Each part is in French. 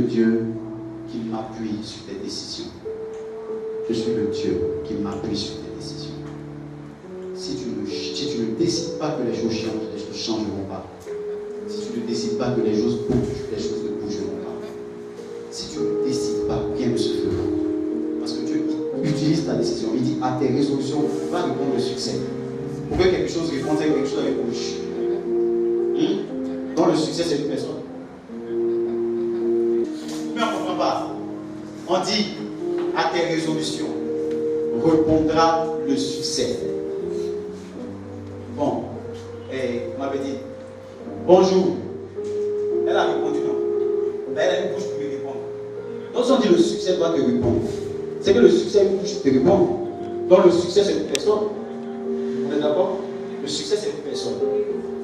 Dieu qui m'appuie sur tes décisions. Je suis le Dieu qui m'appuie sur tes décisions. Si tu ne décides pas que les choses changent, les choses ne changeront pas. Si tu ne décides pas que les choses bougent, les choses ne bougeront pas. Si tu ne décides pas, rien ne se fera. Parce que Dieu utilise ta décision. Il dit à tes résolutions va répondre le succès. Pour que quelque chose réponde, c'est quelque chose avec bouche. Donc le succès, c'est une personne. Mais on ne comprend pas. On dit à tes résolutions répondra le succès. Bon, on m'avait dit bonjour. Elle a répondu non. Elle a une bouche pour lui répondre. Donc si on dit le succès doit te répondre, c'est que le succès a une bouche pour te répondre. Donc le succès c'est une personne. Vous êtes d'accord? Le succès c'est une personne.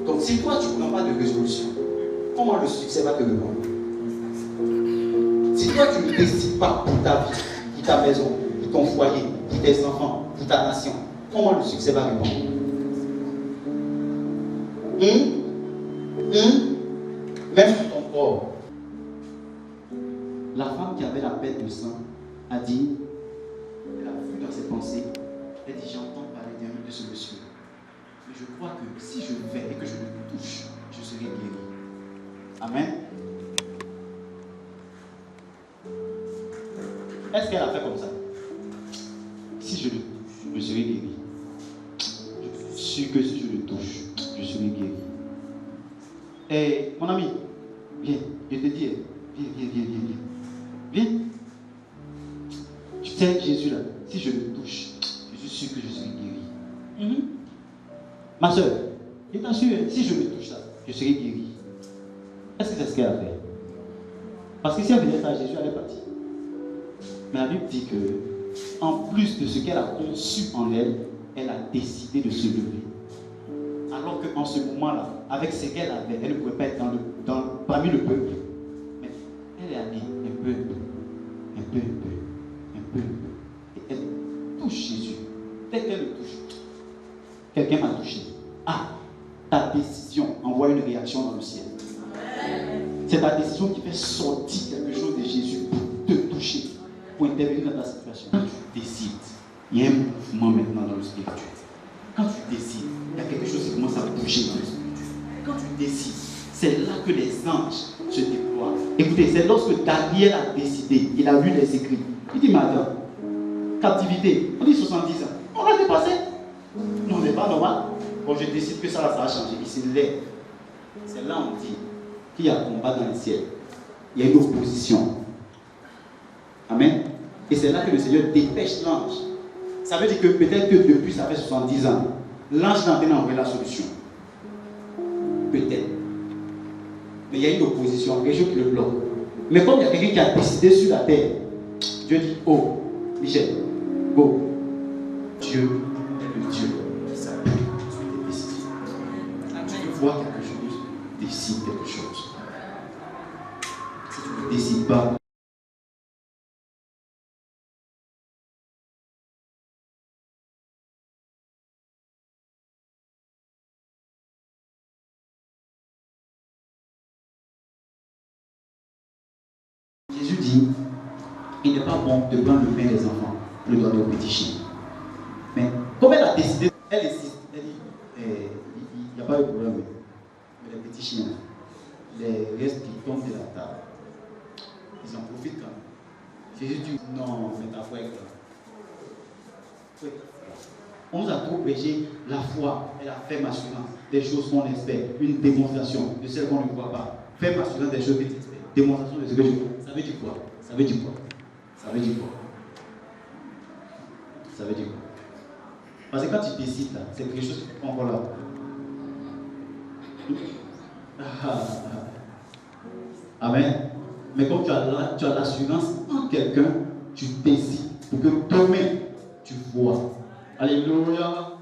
Donc si toi tu ne prends pas de résolution, comment le succès va te répondre? Si toi tu ne décides pas pour ta vie, pour ta maison, pour ton foyer, pour tes enfants, pour ta nation, comment le succès va répondre? Même pour ton corps. La femme qui avait la perte de sang a dit, elle a vu dans ses pensées, elle dit j'entends parler de ce monsieur. Mais je crois que si je vais et que je le touche, je serai guéri. Amen. Est-ce qu'elle a fait comme ça? Si je le touche, je serai guéri. Je suis sûr que si je le touche, je serai guéri. Et mon ami, viens, je te dis, viens. Tu sais Jésus là, si je le touche, je suis sûr que je serai guéri. Ma soeur, je t'assure, si je le touche là, je serai guéri. Est-ce que c'est ce qu'elle a fait? Parce que si elle venait à Jésus, elle est partie. Mais la Bible dit que, en plus de ce qu'elle a conçu en elle, elle a décidé de se lever. Alors qu'en ce moment-là, avec ce qu'elle avait, elle ne pouvait pas être parmi le peuple. Mais elle est allée un peu. Et elle touche Jésus. Dès qu'elle le touche, quelqu'un m'a touché. Ah, ta décision envoie une réaction dans le ciel. C'est ta décision qui fait sortir quelque chose de Jésus pour te toucher, pour intervenir dans ta situation. Quand tu décides, il y a un mouvement maintenant dans le spirituel. Quand tu décides, il y a quelque chose qui commence à bouger dans le spirituel. Quand tu décides, c'est là que les anges se déploient. Écoutez, c'est lorsque Daniel a décidé, il a lu les écrits. Il dit, madame, captivité, on dit 70 ans. On l'a dépassé. Non, on n'est pas normal. Bon, je décide que ça va changer. Il se lève. C'est là on dit qu'il y a un combat dans le ciel. Il y a une opposition. Amen. Et c'est là que le Seigneur dépêche l'ange. Ça veut dire que peut-être que depuis ça fait 70 ans, l'ange n'a pas envoyé la solution. Peut-être. Mais il y a une opposition, quelque chose qui le bloque. Mais comme il y a quelqu'un qui a décidé sur la terre, Dieu dit, oh, Michel, go. Dieu est le Dieu qui s'appuie sur tes décisions. Tu vois quelque chose, décide quelque chose. Si tu ne décides pas, Jésus dit, il n'est pas bon de prendre le pain des enfants, le donner aux petits chiens. Mais comme elle a décidé, elle insiste, elle dit, il n'y a pas de problème, mais les petits chiens, les restes qui tombent de la table, ils en profitent quand même. Jésus dit, non, mais ta foi est grave. Oui. On nous a trop prêché la foi et la ferme assurance des choses qu'on espère, une démonstration de celles qu'on ne voit pas. Ferme assurance des choses que tu espères, démonstration de ce que tu vois. Ça veut dire quoi? Ça veut dire quoi? Ça veut dire quoi? Ça veut dire quoi? Parce que quand tu décides là, c'est quelque chose qui est encore là. Amen. Mais comme tu as l'assurance en quelqu'un, tu décides pour que demain tu vois. Alléluia.